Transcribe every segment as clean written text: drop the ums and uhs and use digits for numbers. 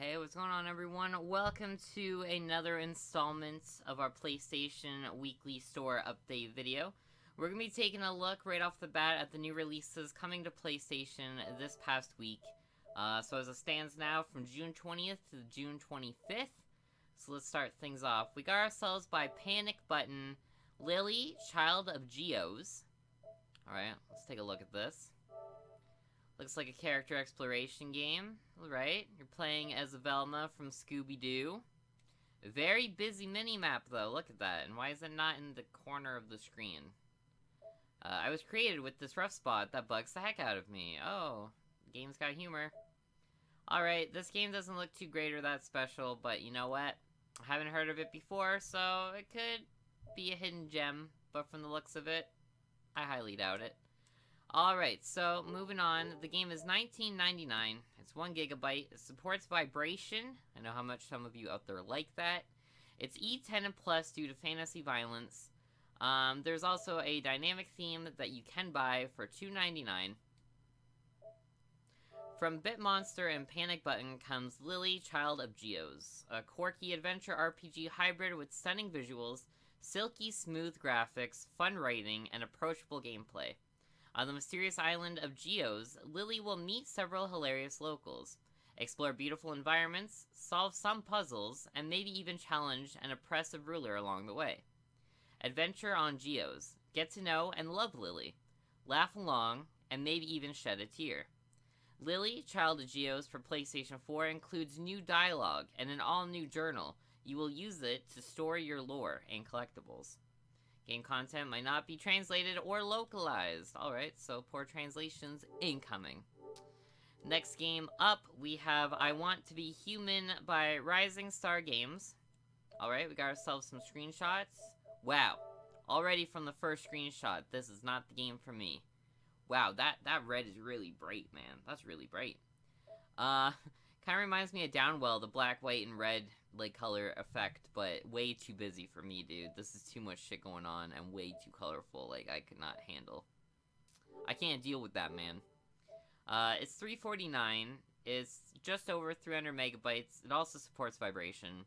Hey, what's going on, everyone? Welcome to another installment of our PlayStation Weekly Store Update video. We're going to be taking a look right off the bat at the new releases coming to PlayStation this past week. So as it stands now, from June 20th to June 25th. So let's start things off. We got ourselves by Panic Button, Lili, Child of Geos. Alright, let's take a look at this. Looks like a character exploration game, right? You're playing as Velma from Scooby-Doo. Very busy mini-map, though. Look at that. And why is it not in the corner of the screen? I was created with this rough spot that bugs the heck out of me. Oh, the game's got humor. Alright, this game doesn't look too great or that special, but you know what? I haven't heard of it before, so it could be a hidden gem. But from the looks of it, I highly doubt it. Alright, so moving on. The game is $19.99. It's 1 GB. It supports vibration. I know how much some of you out there like that. It's E10 and plus due to fantasy violence. There's also a dynamic theme that you can buy for $2.99. From Bitmonster and Panic Button comes Lili, Child of Geos, a quirky adventure RPG hybrid with stunning visuals, silky smooth graphics, fun writing, and approachable gameplay. On the mysterious island of Geos, Lili will meet several hilarious locals, explore beautiful environments, solve some puzzles, and maybe even challenge an oppressive ruler along the way. Adventure on Geos. Get to know and love Lili. Laugh along, and maybe even shed a tear. Lili, Child of Geos for PlayStation 4 includes new dialogue and an all-new journal. You will use it to store your lore and collectibles. Game content might not be translated or localized. Alright, so poor translations incoming. Next game up, we have I Want to Be Human by Rising Star Games. Alright, we got ourselves some screenshots. Wow. Already from the first screenshot, this is not the game for me. Wow, that red is really bright, man. That's really bright. Kind of reminds me of Downwell, the black, white, and red like color effect, but way too busy for me, dude. This is too much shit going on and way too colorful. Like, I could not handle. I can't deal with that, man. It's $3.49. It's just over 300 megabytes. It also supports vibration.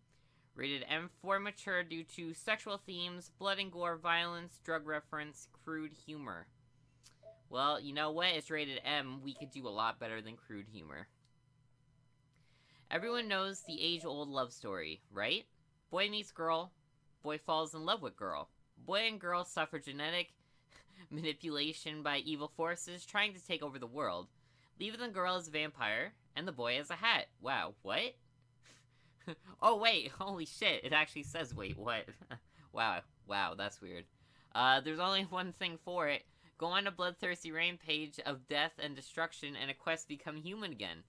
Rated M for mature due to sexual themes, blood and gore, violence, drug reference, crude humor. Well, you know what? It's rated M. We could do a lot better than crude humor. Everyone knows the age-old love story, right? Boy meets girl, boy falls in love with girl. Boy and girl suffer genetic manipulation by evil forces trying to take over the world, leaving the girl as a vampire and the boy as a hat. Wow, what? Oh, wait, holy shit, it actually says wait, what? Wow, that's weird. There's only one thing for it. Go on a bloodthirsty rampage of death and destruction and a quest to become human again.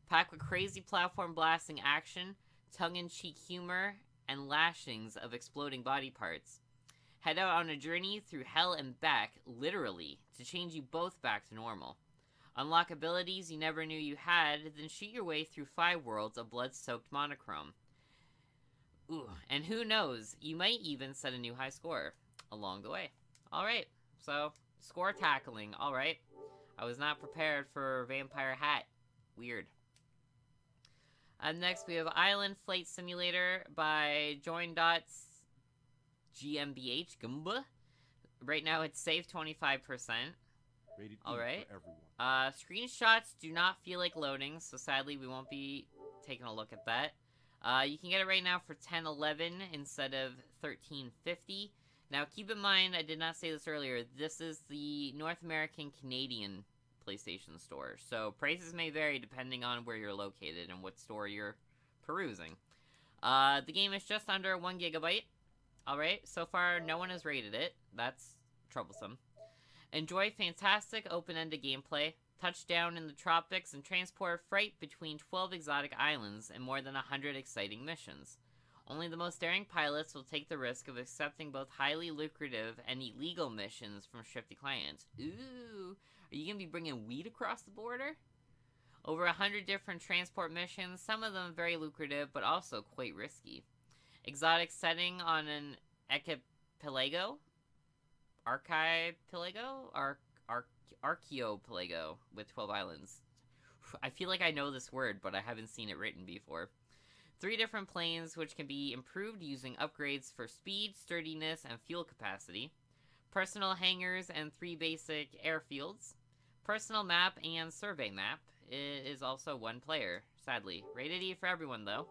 Packed with crazy platform-blasting action, tongue-in-cheek humor, and lashings of exploding body parts. Head out on a journey through hell and back, literally, to change you both back to normal. Unlock abilities you never knew you had, then shoot your way through 5 worlds of blood-soaked monochrome. Ooh, and who knows, you might even set a new high score along the way. Alright, so, score tackling, alright. I was not prepared for Vampire Hat. Weird. Next, we have Island Flight Simulator by Join.GmbH. Gumba. Right now, it's safe 25%. Alright. Screenshots do not feel like loading, so sadly, we won't be taking a look at that. You can get it right now for $10.11 instead of $13.50. Now, keep in mind, I did not say this earlier, this is the North American Canadian PlayStation Store, so prices may vary depending on where you're located and what store you're perusing. The game is just under 1 GB. Alright, so far no one has rated it. That's troublesome. Enjoy fantastic open-ended gameplay, touch down in the tropics, and transport freight between 12 exotic islands and more than 100 exciting missions. Only the most daring pilots will take the risk of accepting both highly lucrative and illegal missions from shifty clients. Ooh, are you gonna be bringing weed across the border? Over 100 different transport missions, some of them very lucrative, but also quite risky. Exotic setting on an archipelago? Archipelago with 12 islands. I feel like I know this word, but I haven't seen it written before. 3 different planes which can be improved using upgrades for speed, sturdiness, and fuel capacity. Personal hangars and 3 basic airfields. Personal map and survey map. It is also 1 player, sadly. Rated E for everyone, though.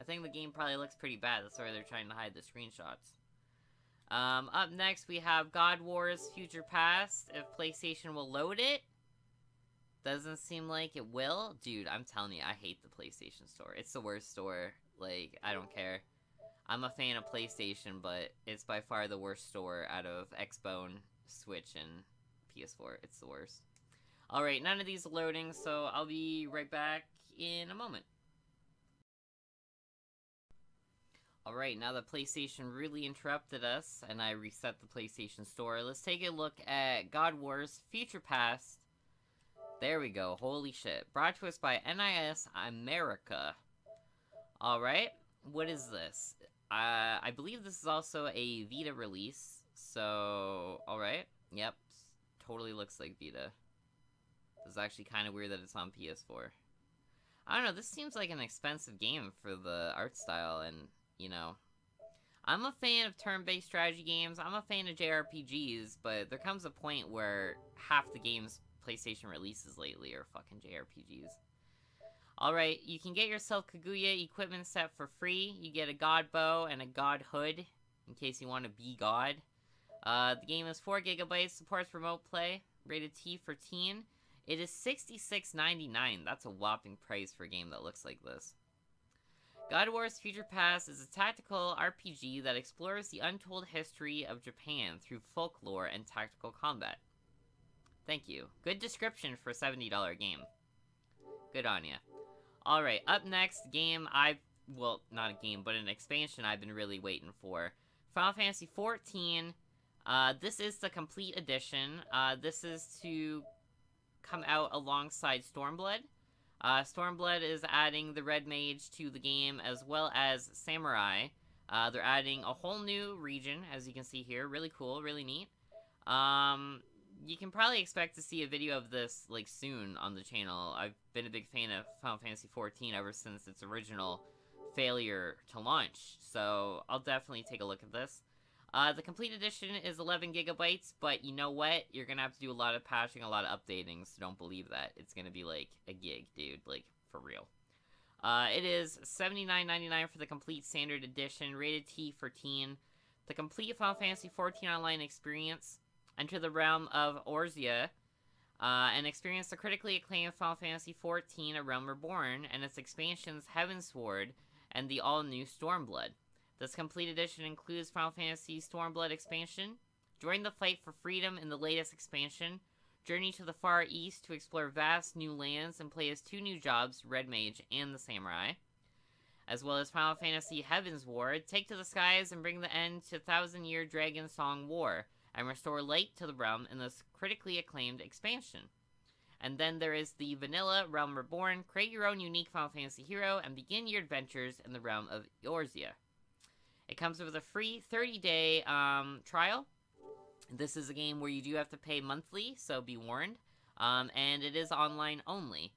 I think the game probably looks pretty bad. That's why they're trying to hide the screenshots. Up next, we have God Wars Future Past. If PlayStation will load it. Doesn't seem like it will. Dude, I'm telling you, I hate the PlayStation Store. It's the worst store. Like, I don't care. I'm a fan of PlayStation, but it's by far the worst store out of Xbone, Switch, and PS4. It's the worst. Alright, none of these are loading, so I'll be right back in a moment. Alright, now that PlayStation really interrupted us, and I reset the PlayStation Store, let's take a look at God Wars Future Past. There we go, holy shit. Brought to us by NIS America. Alright, what is this? I believe this is also a Vita release, so, alright, yep, totally looks like Vita. This is actually kind of weird that it's on PS4. I don't know, this seems like an expensive game for the art style, and, you know, I'm a fan of turn-based strategy games, I'm a fan of JRPGs, but there comes a point where half the games PlayStation releases lately are fucking JRPGs. Alright, you can get yourself Kaguya equipment set for free. You get a God Bow and a God Hood, in case you want to be God. The game is 4 GB, supports remote play, rated T for teen. It is $66.99. That's a whopping price for a game that looks like this. God Wars Future Past is a tactical RPG that explores the untold history of Japan through folklore and tactical combat. Thank you. Good description for a $70 game. Good on ya. Alright, up next, well, not a game, but an expansion I've been really waiting for. Final Fantasy XIV. This is the complete edition. This is to come out alongside Stormblood. Stormblood is adding the Red Mage to the game, as well as Samurai. They're adding a whole new region, as you can see here. Really cool, really neat. You can probably expect to see a video of this, like, soon on the channel. I've been a big fan of Final Fantasy XIV ever since its original failure to launch, so I'll definitely take a look at this. The complete edition is 11 GB, but you know what? You're gonna have to do a lot of patching, a lot of updating, so don't believe that. It's gonna be, like, a gig, dude, like, for real. It is $79.99 for the complete standard edition, rated T for teen. The complete Final Fantasy XIV Online experience. Enter the realm of Orzia, and experience the critically acclaimed Final Fantasy XIV A Realm Reborn, and its expansions Heavensward, and the all-new Stormblood. This complete edition includes Final Fantasy Stormblood expansion, join the fight for freedom in the latest expansion, journey to the Far East to explore vast new lands and play as 2 new jobs, Red Mage and the Samurai, as well as Final Fantasy Heavensward, take to the skies and bring the end to 1,000-year Dragon Song War, and restore light to the realm in this critically acclaimed expansion. And then there is the Vanilla Realm Reborn. Create your own unique Final Fantasy hero and begin your adventures in the realm of Orzia. It comes with a free 30-day trial. This is a game where you do have to pay monthly, so be warned. And it is online only.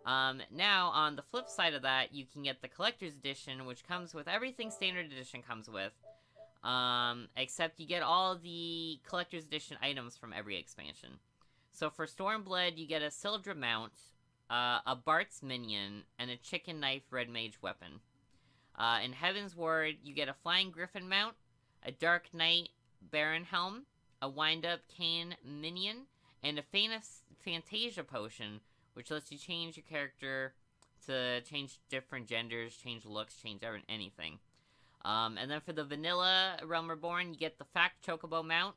Now, on the flip side of that, you can get the Collector's Edition, which comes with everything Standard Edition comes with. Except you get all the Collector's Edition items from every expansion. So for Stormblood, you get a Sildra mount, a Bart's minion, and a Chicken Knife Red Mage weapon. In Heavensward, you get a Flying Griffin mount, a Dark Knight Baron helm, a Wind-Up Cane minion, and a Fantasia potion, which lets you change your character to change different genders, change looks, change anything. And then for the Vanilla Realm Reborn, you get the Fact Chocobo mount.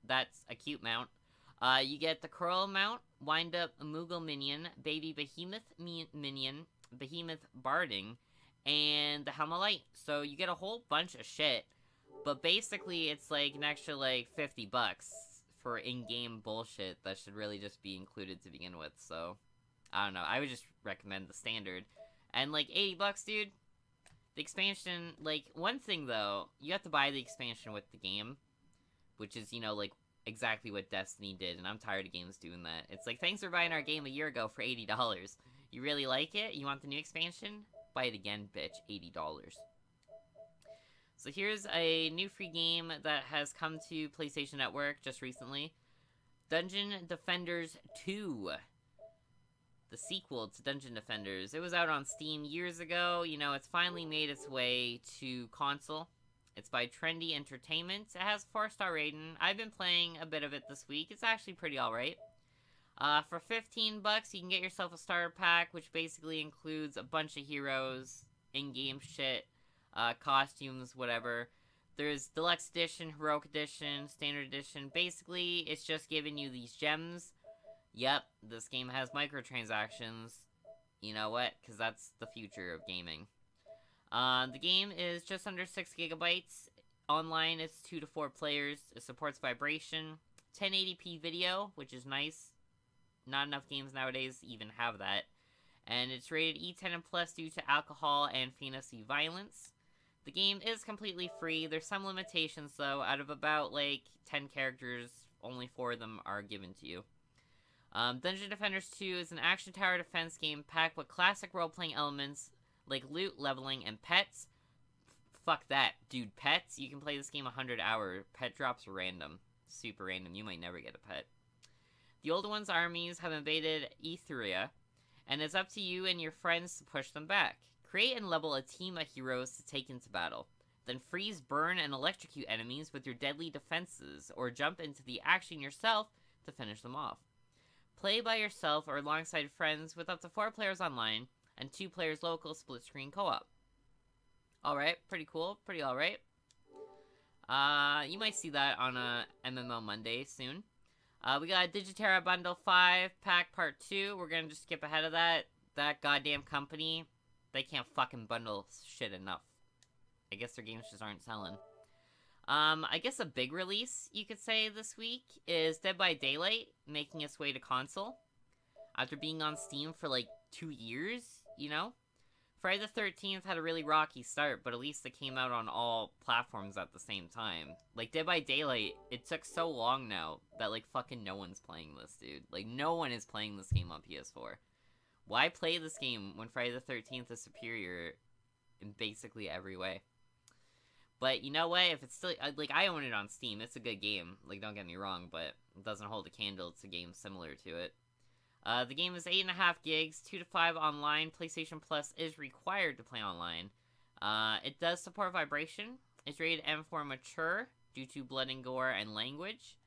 That's a cute mount. You get the Curl mount, Wind Up Moogle minion, Baby Behemoth minion, Behemoth Barding, and the Helm of Light. So you get a whole bunch of shit. But basically, it's like an extra, like, $50 for in-game bullshit that should really just be included to begin with. So, I don't know. I would just recommend the standard. And, like, $80, dude. The expansion, like, one thing, though, you have to buy the expansion with the game, which is, you know, like, exactly what Destiny did, and I'm tired of games doing that. It's like, thanks for buying our game a year ago for $80. You really like it? You want the new expansion? Buy it again, bitch. $80. So here's a new free game that has come to PlayStation Network just recently. Dungeon Defenders 2. The sequel to Dungeon Defenders. It was out on Steam years ago. You know, it's finally made its way to console. It's by Trendy Entertainment. It has 4-star rating. I've been playing a bit of it this week. It's actually pretty alright. For 15 bucks, you can get yourself a starter pack, which basically includes a bunch of heroes, in-game shit, costumes, whatever. There's Deluxe Edition, Heroic Edition, Standard Edition. Basically, it's just giving you these gems. Yep, this game has microtransactions. You know what? Because that's the future of gaming. The game is just under 6 gigabytes. Online, it's 2 to 4 players. It supports vibration. 1080p video, which is nice. Not enough games nowadays even have that. And it's rated E10 and plus due to alcohol and fantasy violence. The game is completely free. There's some limitations, though. Out of about, like, 10 characters, only 4 of them are given to you. Dungeon Defenders 2 is an action tower defense game packed with classic role-playing elements like loot, leveling, and pets. Fuck that, dude. Pets? You can play this game 100 hours. Pet drops are random. Super random. You might never get a pet. The Old One's armies have invaded AereA, and it's up to you and your friends to push them back. Create and level a team of heroes to take into battle. Then freeze, burn, and electrocute enemies with your deadly defenses, or jump into the action yourself to finish them off. Play by yourself or alongside friends with up to 4 players online, and 2 players local split-screen co-op. Alright, pretty cool, pretty alright. You might see that on a MMO Monday soon. We got a Digiterra Bundle 5 Pack Part 2. We're gonna just skip ahead of that. That goddamn company, they can't fucking bundle shit enough. I guess their games just aren't selling. I guess a big release, you could say, this week is Dead by Daylight, making its way to console. After being on Steam for, like, 2 years, you know? Friday the 13th had a really rocky start, but at least it came out on all platforms at the same time. Like, Dead by Daylight, it took so long now that, like, fucking no one's playing this, dude. Like, no one is playing this game on PS4. Why play this game when Friday the 13th is superior in basically every way? But you know what, if it's still, like, I own it on Steam, it's a good game, like, don't get me wrong, but it doesn't hold a candle to games similar to it. The game is 8.5 gigs, 2 to 5 online, PlayStation Plus is required to play online. It does support vibration, it's rated M for mature, due to blood and gore and language.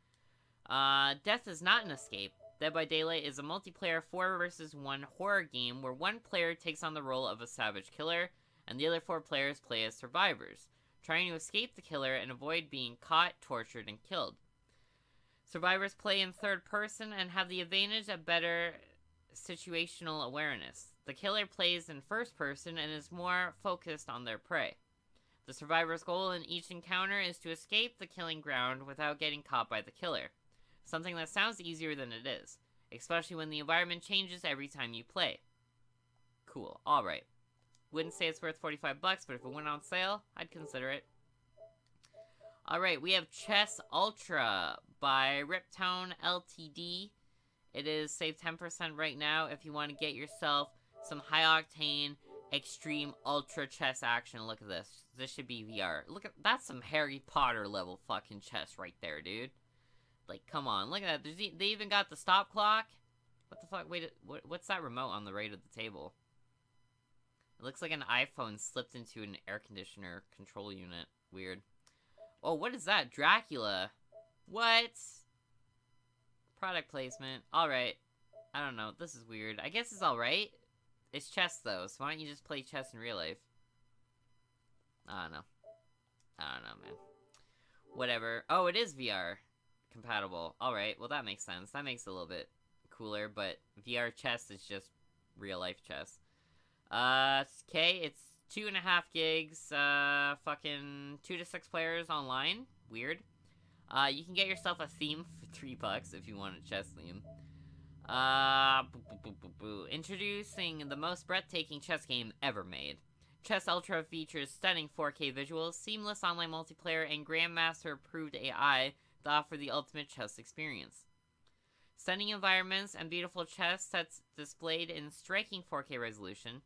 Death is not an escape. Dead by Daylight is a multiplayer 4 versus 1 horror game where one player takes on the role of a savage killer, and the other 4 players play as survivors, trying to escape the killer and avoid being caught, tortured, and killed. Survivors play in third person and have the advantage of better situational awareness. The killer plays in first person and is more focused on their prey. The survivor's goal in each encounter is to escape the killing ground without getting caught by the killer. Something that sounds easier than it is, especially when the environment changes every time you play. Cool, alright. Wouldn't say it's worth 45 bucks, but if it went on sale, I'd consider it. Alright, we have Chess Ultra by Riptone Ltd. It is save 10% right now if you want to get yourself some high-octane, extreme, ultra chess action. Look at this. This should be VR. Look at, that's some Harry Potter level fucking chess right there, dude. Like, come on, look at that. They even got the stop clock. What the fuck? Wait, what's that remote on the right of the table? It looks like an iPhone slipped into an air conditioner control unit. Weird. Oh, what is that? Dracula. What? Product placement. Alright. I don't know. This is weird. I guess it's alright. It's chess, though, so why don't you just play chess in real life? I don't know, man. Whatever. Oh, it is VR compatible. Alright, well that makes sense. That makes it a little bit cooler, but VR chess is just real-life chess. Okay, it's 2.5 gigs, fucking 2 to 6 players online. Weird. You can get yourself a theme for $3 if you want a chess theme. Introducing the most breathtaking chess game ever made. Chess Ultra features stunning 4K visuals, seamless online multiplayer, and Grandmaster-approved AI to offer the ultimate chess experience. Stunning environments and beautiful chess sets displayed in striking 4K resolution,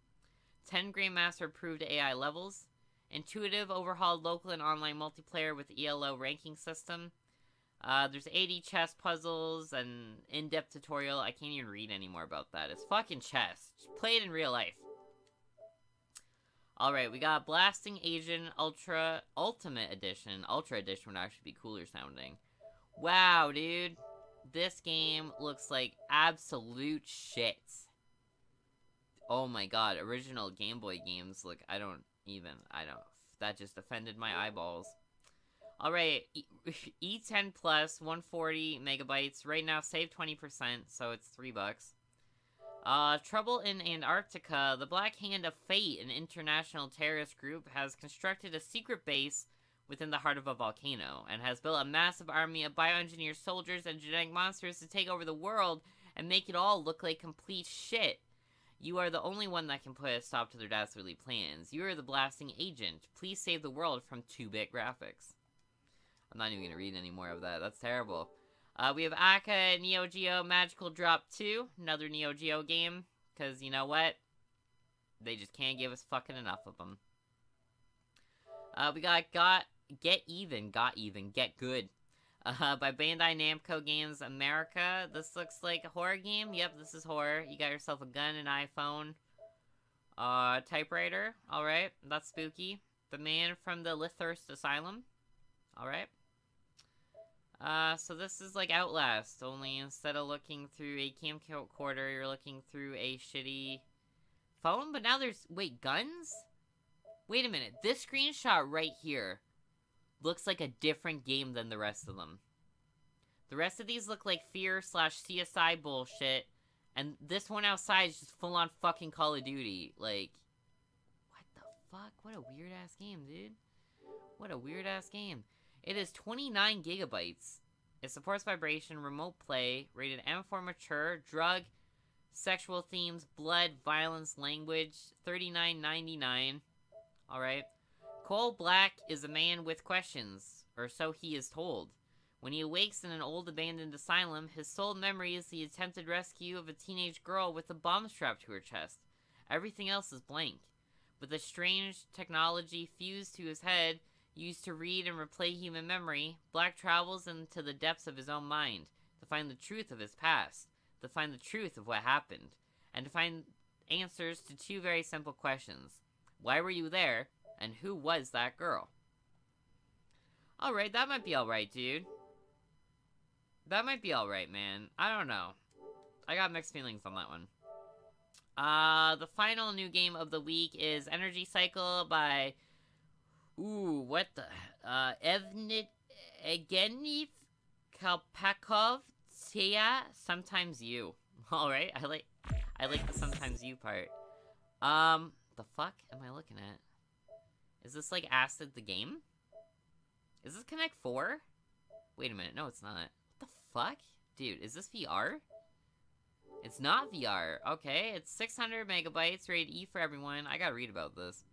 10 Grandmaster approved AI levels, intuitive overhauled local and online multiplayer with ELO ranking system. There's 80 chess puzzles and in-depth tutorial. I can't even read any more about that. It's fucking chess. Play it in real life. Alright, we got Blasting Asian Ultimate Edition. Ultra Edition would actually be cooler sounding. Wow, dude. This game looks like absolute shit. Oh my god, original Game Boy games look, that just offended my eyeballs. Alright, E10 Plus, 140 megabytes. Right now, save 20%, so it's $3. Trouble in Antarctica. The Black Hand of Fate, an international terrorist group, has constructed a secret base within the heart of a volcano, and has built a massive army of bioengineered soldiers and genetic monsters to take over the world and make it all look like complete shit. You are the only one that can put a stop to their dastardly plans. You are the blasting agent. Please save the world from 2-bit graphics. I'm not even going to read any more of that. That's terrible. We have AereA NEOGEO Magical Drop 2. Another NEOGEO game. Because, you know what? They just can't give us fucking enough of them. We got Get Good. By Bandai Namco Games America. This looks like a horror game. Yep, this is horror. You got yourself a gun, an iPhone. Typewriter. Alright, that's spooky. The Man from the Lythurst Asylum. Alright. So this is like Outlast, only instead of looking through a camcorder, you're looking through a shitty phone, but now there's, wait, guns? Wait a minute, this screenshot right here looks like a different game than the rest of them. The rest of these look like Fear/CSI bullshit, and this one outside is just full-on fucking Call of Duty. Like, what the fuck? What a weird-ass game, dude. What a weird-ass game. It is 29 gigabytes. It supports vibration, remote play, rated M for mature, drug, sexual themes, blood, violence, language, $39.99. Alright. Cole Black is a man with questions, or so he is told. When he awakes in an old abandoned asylum, his sole memory is the attempted rescue of a teenage girl with a bomb strapped to her chest. Everything else is blank. With a strange technology fused to his head, used to read and replay human memory, Black travels into the depths of his own mind, to find the truth of his past, to find the truth of what happened, and to find answers to 2 very simple questions. Why were you there, and who was that girl? Alright, that might be alright, dude. That might be alright, man. I don't know. I got mixed feelings on that one. The final new game of the week is Energy Cycle by... Ooh, what the... Evgeny Kalpakov, Tia, Sometimes You. Alright, I like the Sometimes You part. The fuck am I looking at? Is this like Acid the game? Is this Connect 4? Wait a minute, no it's not. What the fuck? Dude, is this VR? It's not VR. Okay, it's 600 megabytes, rated E for everyone. I gotta read about this.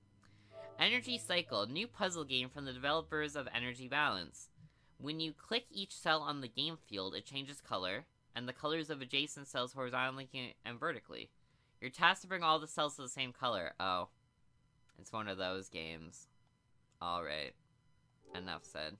Energy Cycle, new puzzle game from the developers of Energy Balance. When you click each cell on the game field, it changes color, and the colors of adjacent cells horizontally and vertically. You're tasked to bring all the cells to the same color. Oh. It's one of those games. Alright. Enough said.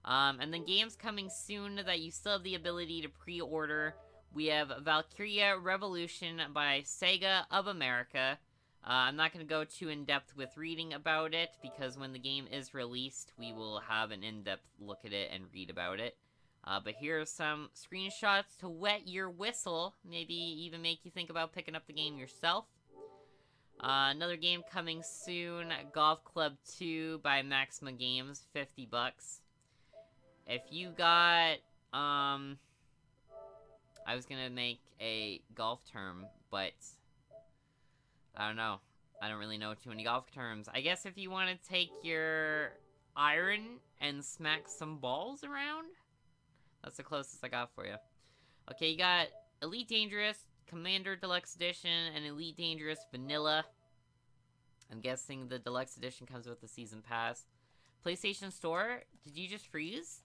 And then games coming soon that you still have the ability to pre-order. We have Valkyria Revolution by Sega of America. I'm not going to go too in-depth with reading about it, because when the game is released, we will have an in-depth look at it and read about it. But here are some screenshots to wet your whistle, maybe even make you think about picking up the game yourself. Another game coming soon, Golf Club 2 by Maxima Games, $50. If you got, I was gonna make a golf term, but I don't know. I don't really know too many golf terms. I guess if you want to take your iron and smack some balls around, that's the closest I got for you. Okay, you got Elite Dangerous, Commander Deluxe Edition, and Elite Dangerous Vanilla. I'm guessing the Deluxe Edition comes with the Season Pass. PlayStation Store, did you just freeze?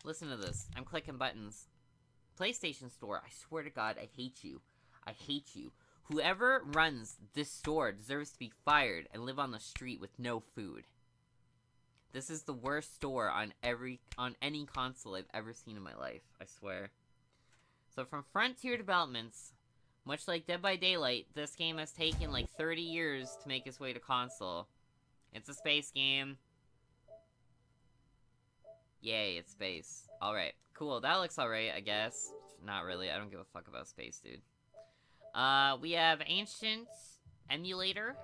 Listen to this. I'm clicking buttons. PlayStation Store, I swear to God, I hate you. I hate you. Whoever runs this store deserves to be fired and live on the street with no food. This is the worst store on any console I've ever seen in my life, I swear. So from Frontier Developments, much like Dead by Daylight, this game has taken like 30 years to make its way to console. It's a space game. Yay, it's space. Alright, cool. That looks alright, I guess. Not really. I don't give a fuck about space, dude. We have Ancient Emulator.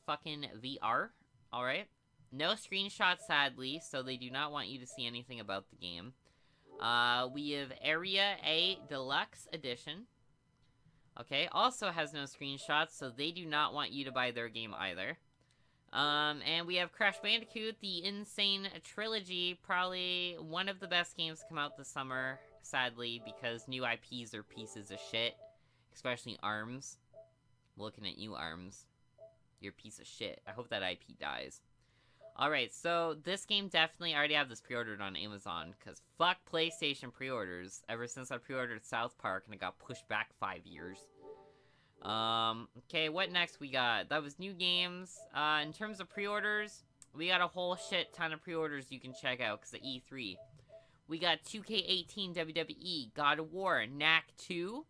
Fucking VR. Alright. No screenshots, sadly, so they do not want you to see anything about the game. We have AereA Deluxe Edition. Okay, also has no screenshots, so they do not want you to buy their game either. And we have Crash Bandicoot, the Insane Trilogy, probably one of the best games to come out this summer, sadly, because new IPs are pieces of shit. Especially ARMS. I'm looking at you, ARMS. You're a piece of shit. I hope that IP dies. Alright, so this game definitely, I already have this pre-ordered on Amazon, because fuck PlayStation pre-orders, ever since I pre-ordered South Park and it got pushed back 5 years. Okay, what next we got? That was new games. In terms of pre-orders, we got a whole shit ton of pre-orders you can check out, because of E3. We got 2K18 WWE, God of War, Knack 2,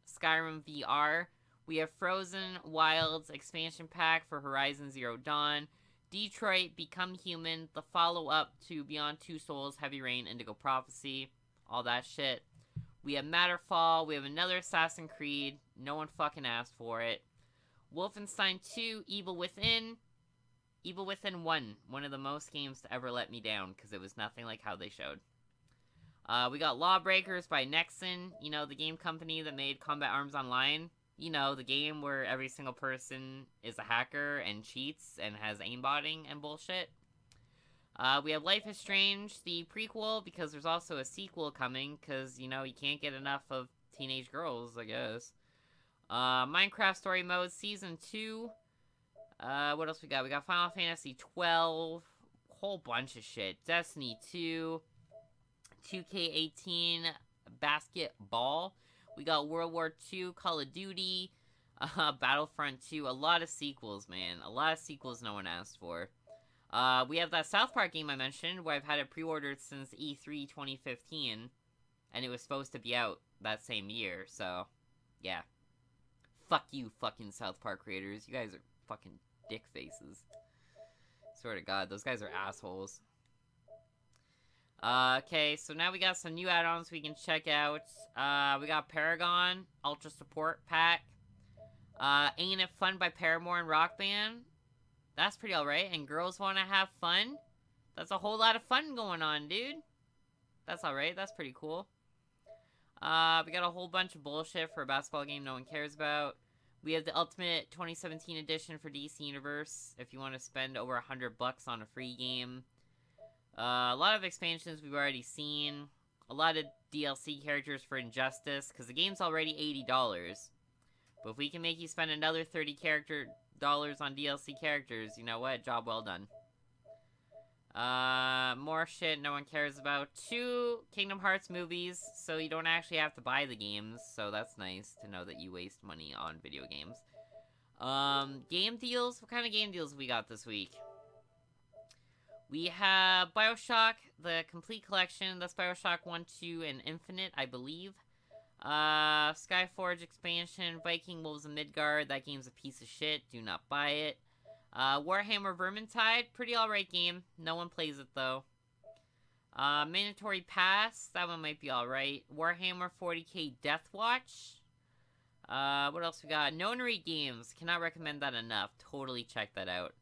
Skyrim VR. We have Frozen Wilds expansion pack for Horizon Zero Dawn, Detroit Become Human, the follow-up to Beyond Two Souls, Heavy Rain, Indigo Prophecy, all that shit. We have Matterfall, we have another Assassin's Creed, no one fucking asked for it. Wolfenstein 2, Evil Within 1, one of the most games to ever let me down, because it was nothing like how they showed. We got Lawbreakers by Nexon, you know, the game company that made Combat Arms Online. You know, the game where every single person is a hacker and cheats and has aimbotting and bullshit. We have Life is Strange, the prequel, because there's also a sequel coming, because, you know, you can't get enough of teenage girls, I guess. Minecraft Story Mode Season 2. What else we got? We got Final Fantasy 12, whole bunch of shit. Destiny 2, 2K18 Basketball. We got World War II, Call of Duty, Battlefront 2, a lot of sequels, man. A lot of sequels no one asked for. We have that South Park game I mentioned, where I've had it pre-ordered since E3 2015, and it was supposed to be out that same year, so, yeah. Fuck you, fucking South Park creators. You guys are fucking dick faces. Swear to God, those guys are assholes. Okay, so now we got some new add-ons we can check out. We got Paragon, Ultra Support Pack. Ain't It Fun by Paramore and Rock Band. That's pretty alright. And Girls Wanna Have Fun. That's a whole lot of fun going on, dude. That's alright, that's pretty cool. We got a whole bunch of bullshit for a basketball game no one cares about. We have the Ultimate 2017 edition for DC Universe, if you want to spend over $100 on a free game. A lot of expansions we've already seen. A lot of DLC characters for Injustice, because the game's already $80. But if we can make you spend another $30 on DLC characters, you know what? Job well done. More shit no one cares about. 2 Kingdom Hearts movies, so you don't actually have to buy the games, so that's nice to know that you waste money on video games. Game deals? What kind of game deals we got this week? We have BioShock, the complete collection. That's BioShock 1, 2, and Infinite, I believe. Skyforge expansion, Viking Wolves of Midgard. That game's a piece of shit. Do not buy it. Warhammer Vermintide, pretty alright game. No one plays it, though. Mandatory Pass, that one might be alright. Warhammer 40k Deathwatch. What else we got? Nonary Games, cannot recommend that enough. Totally check that out.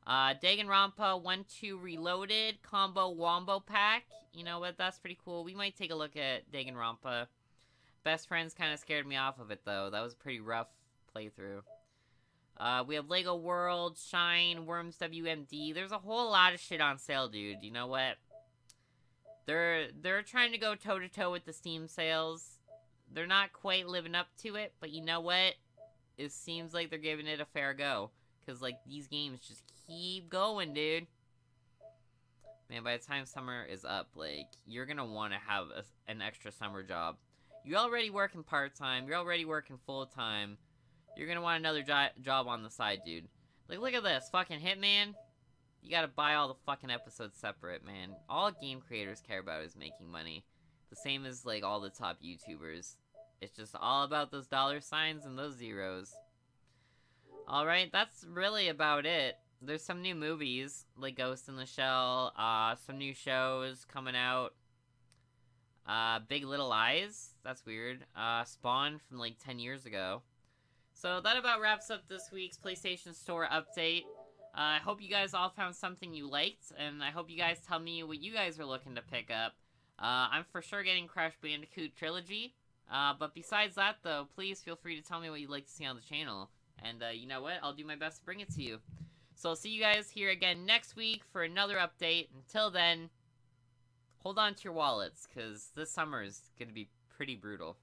Danganronpa 1-2 Reloaded Combo Wombo Pack. You know what, that's pretty cool. We might take a look at Danganronpa. Best Friends kind of scared me off of it, though. That was a pretty rough playthrough. We have Lego World, Shine, Worms WMD. There's a whole lot of shit on sale, dude. You know what? They're trying to go toe-to-toe with the Steam sales. They're not quite living up to it, but you know what? It seems like they're giving it a fair go. Because, like, these games just keep going, dude. Man, by the time summer is up, like, you're gonna want to have an extra summer job. You're already working part-time, you're already working full-time. You're gonna want another job on the side, dude. Like, look at this, fucking Hitman. You gotta buy all the fucking episodes separate, man. All game creators care about is making money. The same as, like, all the top YouTubers. It's just all about those dollar signs and those zeros. Alright, that's really about it. There's some new movies, like Ghost in the Shell, some new shows coming out. Big Little Lies, that's weird. Spawn from like 10 years ago. So that about wraps up this week's PlayStation Store update. I hope you guys all found something you liked, and I hope you guys tell me what you guys are looking to pick up. I'm for sure getting Crash Bandicoot Trilogy. But besides that, though, please feel free to tell me what you'd like to see on the channel. And you know what? I'll do my best to bring it to you. So I'll see you guys here again next week for another update. Until then, hold on to your wallets, because this summer is going to be pretty brutal.